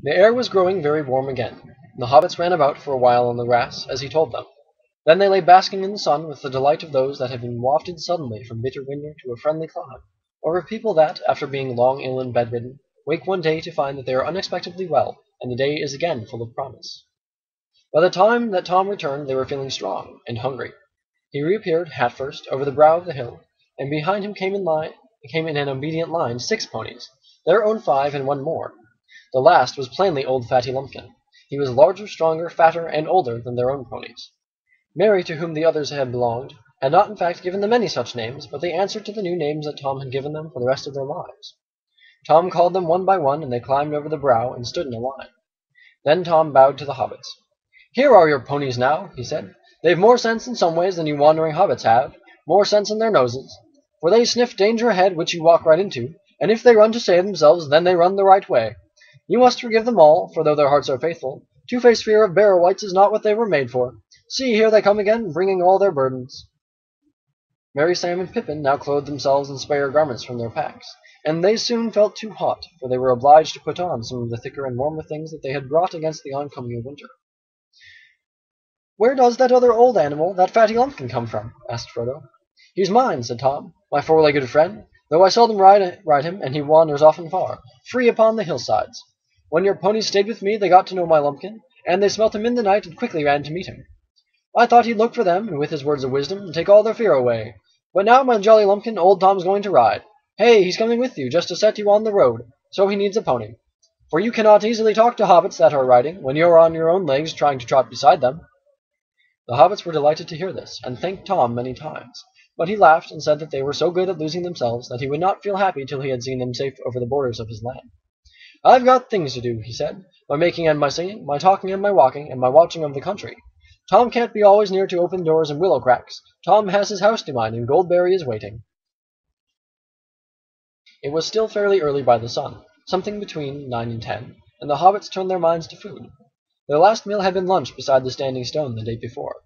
The air was growing very warm again, and the hobbits ran about for a while on the grass, as he told them. Then they lay basking in the sun with the delight of those that have been wafted suddenly from bitter winter to a friendly cloud, or of people that, after being long ill and bedridden, wake one day to find that they are unexpectedly well, and the day is again full of promise. By the time that Tom returned they were feeling strong and hungry. He reappeared, hat first, over the brow of the hill, and behind him came in an obedient line 6 ponies, their own 5 and one more. The last was plainly old Fatty Lumpkin. He was larger, stronger, fatter, and older than their own ponies. Mary, to whom the others had belonged, had not in fact given them any such names, but they answered to the new names that Tom had given them for the rest of their lives. Tom called them one by one, and they climbed over the brow and stood in a line. Then Tom bowed to the hobbits. "Here are your ponies now," he said. "They've more sense in some ways than you wandering hobbits have, more sense in their noses. For they sniff danger ahead which you walk right into, and if they run to save themselves, then they run the right way. You must forgive them all, for though their hearts are faithful, two-faced fear of Barrow-wights is not what they were made for. See, here they come again, bringing all their burdens." Merry Sam and Pippin now clothed themselves in spare garments from their packs, and they soon felt too hot, for they were obliged to put on some of the thicker and warmer things that they had brought against the oncoming of winter. "Where does that other old animal, that Fatty Lumpkin, come from?" asked Frodo. "He's mine," said Tom, "my four-legged friend, though I seldom ride him, and he wanders often far, free upon the hillsides. When your ponies stayed with me they got to know my Lumpkin, and they smelt him in the night and quickly ran to meet him. I thought he'd look for them, and with his words of wisdom, take all their fear away. But now, my jolly Lumpkin, old Tom's going to ride. Hey, he's coming with you, just to set you on the road, so he needs a pony. For you cannot easily talk to hobbits that are riding, when you are on your own legs trying to trot beside them." The hobbits were delighted to hear this, and thanked Tom many times, but he laughed and said that they were so good at losing themselves that he would not feel happy till he had seen them safe over the borders of his land. "I've got things to do," he said, "my making and my singing, my talking and my walking, and my watching of the country. Tom can't be always near to open doors and willow cracks. Tom has his house to mind, and Goldberry is waiting." It was still fairly early by the sun, something between 9 and 10, and the hobbits turned their minds to food. Their last meal had been lunch beside the Standing Stone the day before.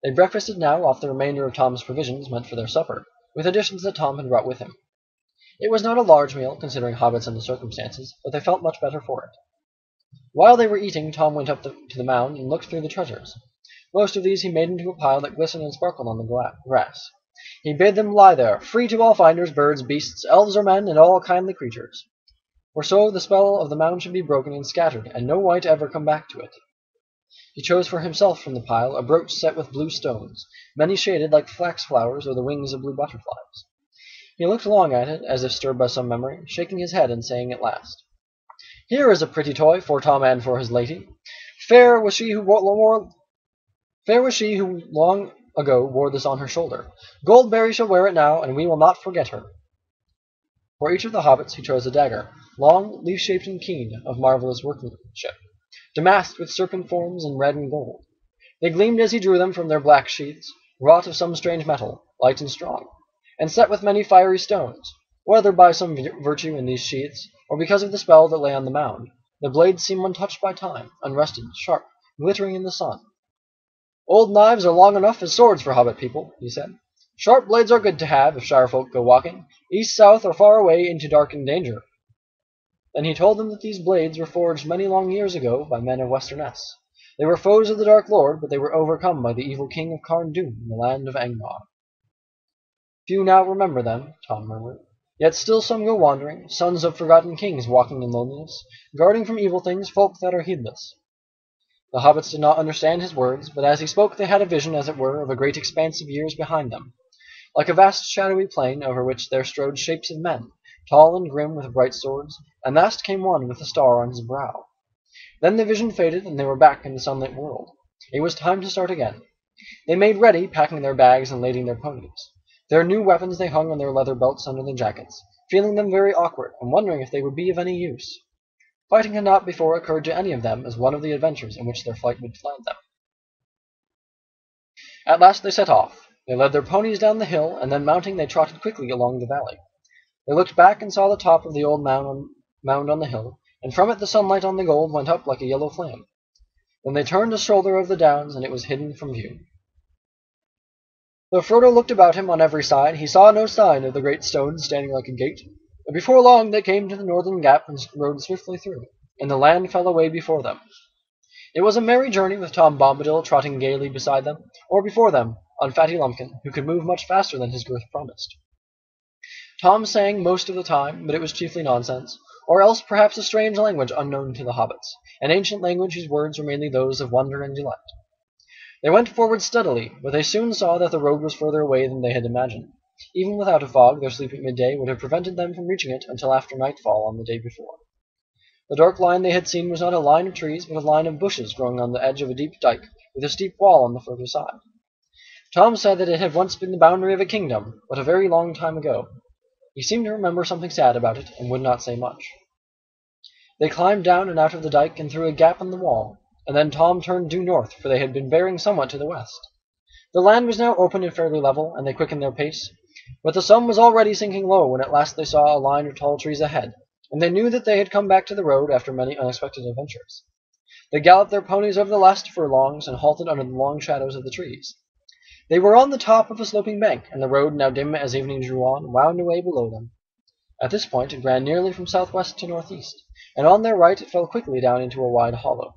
They breakfasted now off the remainder of Tom's provisions meant for their supper, with additions that Tom had brought with him. It was not a large meal, considering hobbits and the circumstances, but they felt much better for it. While they were eating, Tom went up to the mound and looked through the treasures. Most of these he made into a pile that glistened and sparkled on the grass. He bade them lie there, free to all finders, birds, beasts, elves or men, and all kindly creatures. For so the spell of the mound should be broken and scattered, and no wight ever come back to it. He chose for himself from the pile a brooch set with blue stones, many shaded like flax flowers or the wings of blue butterflies. He looked long at it, as if stirred by some memory, shaking his head and saying at last, "Here is a pretty toy for Tom and for his lady. Fair was she who long ago wore this on her shoulder. Goldberry shall wear it now, and we will not forget her." For each of the hobbits he chose a dagger, long, leaf-shaped and keen, of marvelous workmanship, damasked with serpent forms in red and gold. They gleamed as he drew them from their black sheaths, wrought of some strange metal, light and strong, and set with many fiery stones. Whether by some virtue in these sheaths, or because of the spell that lay on the mound, the blades seemed untouched by time, unrusted, sharp, glittering in the sun. "Old knives are long enough as swords for hobbit people," he said. "Sharp blades are good to have if shire folk go walking, east, south, or far away into dark and danger." Then he told them that these blades were forged many long years ago by men of Westerness. They were foes of the Dark Lord, but they were overcome by the evil king of Carn Dûm in the land of Angmar. "Few now remember them," Tom murmured. "Yet still some go wandering, sons of forgotten kings walking in loneliness, guarding from evil things folk that are heedless." The hobbits did not understand his words, but as he spoke they had a vision, as it were, of a great expanse of years behind them, like a vast shadowy plain over which there strode shapes of men, tall and grim with bright swords, and last came one with a star on his brow. Then the vision faded, and they were back in the sunlit world. It was time to start again. They made ready, packing their bags and lading their ponies. Their new weapons they hung on their leather belts under the jackets, feeling them very awkward, and wondering if they would be of any use. Fighting had not before occurred to any of them as one of the adventures in which their flight would land them. At last they set off. They led their ponies down the hill, and then mounting they trotted quickly along the valley. They looked back and saw the top of the old mound on the hill, and from it the sunlight on the gold went up like a yellow flame. Then they turned a shoulder of the downs, and it was hidden from view. Though Frodo looked about him on every side, he saw no sign of the great stone standing like a gate, but before long they came to the northern gap and rode swiftly through. and the land fell away before them. It was a merry journey with Tom Bombadil trotting gaily beside them, or before them, on Fatty Lumpkin, who could move much faster than his girth promised. Tom sang most of the time, but it was chiefly nonsense, or else perhaps a strange language unknown to the hobbits, an ancient language whose words were mainly those of wonder and delight. They went forward steadily, but they soon saw that the road was further away than they had imagined. Even without a fog, their sleep at midday would have prevented them from reaching it until after nightfall on the day before. The dark line they had seen was not a line of trees, but a line of bushes growing on the edge of a deep dike, with a steep wall on the further side. Tom said that it had once been the boundary of a kingdom, but a very long time ago. He seemed to remember something sad about it, and would not say much. They climbed down and out of the dike and through a gap in the wall, and then Tom turned due north, for they had been bearing somewhat to the west. The land was now open and fairly level, and they quickened their pace, but the sun was already sinking low when at last they saw a line of tall trees ahead, and they knew that they had come back to the road after many unexpected adventures. They galloped their ponies over the last furlongs and halted under the long shadows of the trees. They were on the top of a sloping bank, and the road, now dim as evening drew on, wound away below them. At this point it ran nearly from southwest to northeast, and on their right it fell quickly down into a wide hollow.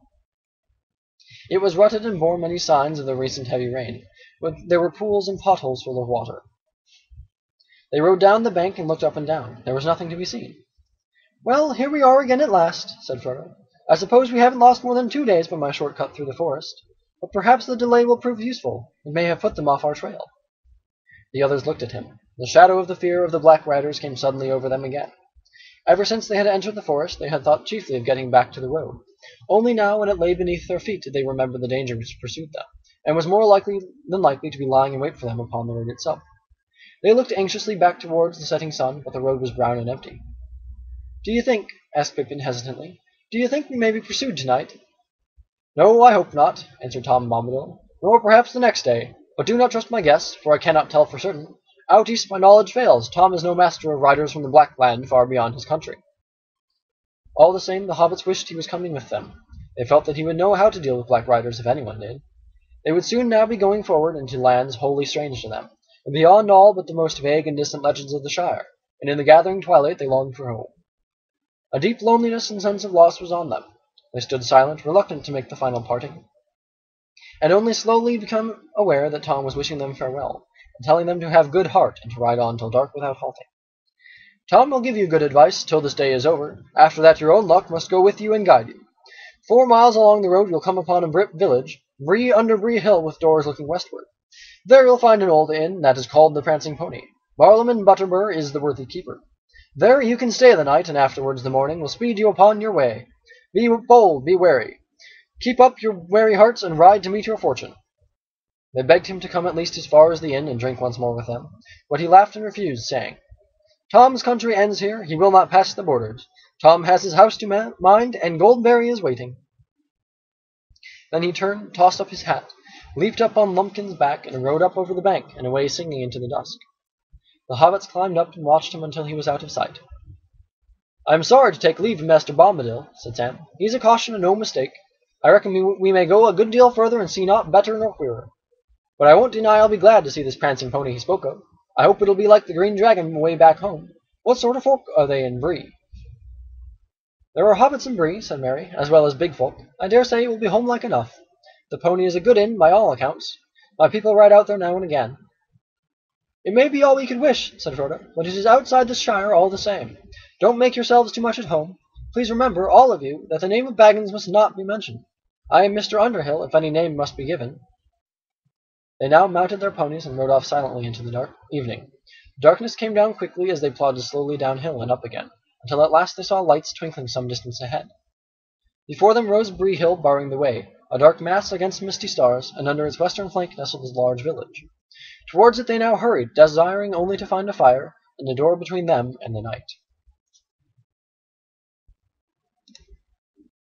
It was rutted and bore many signs of the recent heavy rain, but there were pools and potholes full of water. They rode down the bank and looked up and down. There was nothing to be seen. "Well, here we are again at last," said Frodo. "I suppose we haven't lost more than 2 days by my short cut through the forest. But perhaps the delay will prove useful. It may have put them off our trail." The others looked at him. The shadow of the fear of the Black Riders came suddenly over them again. Ever since they had entered the forest, they had thought chiefly of getting back to the road. Only now, when it lay beneath their feet, did they remember the danger which pursued them, and was more likely than likely to be lying in wait for them upon the road itself. They looked anxiously back towards the setting sun, but the road was brown and empty. "Do you think," asked Pippin hesitantly, "do you think we may be pursued tonight?" "No, I hope not," answered Tom Bombadil, "nor perhaps the next day. But do not trust my guess, for I cannot tell for certain. Out east my knowledge fails. Tom is no master of riders from the Black Land far beyond his country." All the same, the hobbits wished he was coming with them. They felt that he would know how to deal with Black Riders if anyone did. They would soon now be going forward into lands wholly strange to them, and beyond all but the most vague and distant legends of the Shire, and in the gathering twilight they longed for home. A deep loneliness and sense of loss was on them. They stood silent, reluctant to make the final parting, and only slowly become aware that Tom was wishing them farewell, and telling them to have good heart and to ride on till dark without halting. "Tom will give you good advice till this day is over. After that your own luck must go with you and guide you. 4 miles along the road you'll come upon a village, Bree under Bree Hill with doors looking westward. There you'll find an old inn that is called the Prancing Pony. Barlaam Butterbur is the worthy keeper. There you can stay the night, and afterwards the morning will speed you upon your way. Be bold, be wary. Keep up your wary hearts, and ride to meet your fortune." They begged him to come at least as far as the inn and drink once more with them, but he laughed and refused, saying, "Tom's country ends here. He will not pass the borders. Tom has his house to mind, and Goldberry is waiting." Then he turned, tossed up his hat, leaped up on Lumpkin's back, and rode up over the bank and away singing into the dusk. The hobbits climbed up and watched him until he was out of sight. "I am sorry to take leave of Master Bombadil," said Sam. "He's a caution and no mistake. I reckon we may go a good deal further and see naught better nor queerer. But I won't deny I'll be glad to see this prancing pony he spoke of. I hope it'll be like the Green Dragon way back home. What sort of folk are they in Bree?" "There are hobbits in Bree," said Mary, "as well as big folk. I dare say it will be homelike enough. The pony is a good inn by all accounts. My people ride out there now and again." "It may be all we could wish," said Frodo, "but it is outside the Shire all the same. Don't make yourselves too much at home. Please remember, all of you, that the name of Baggins must not be mentioned. I am Mr. Underhill, if any name must be given." They now mounted their ponies and rode off silently into the evening. Darkness came down quickly as they plodded slowly downhill and up again, until at last they saw lights twinkling some distance ahead. Before them rose Bree Hill barring the way, a dark mass against misty stars, and under its western flank nestled a large village. Towards it they now hurried, desiring only to find a fire, and a door between them and the night.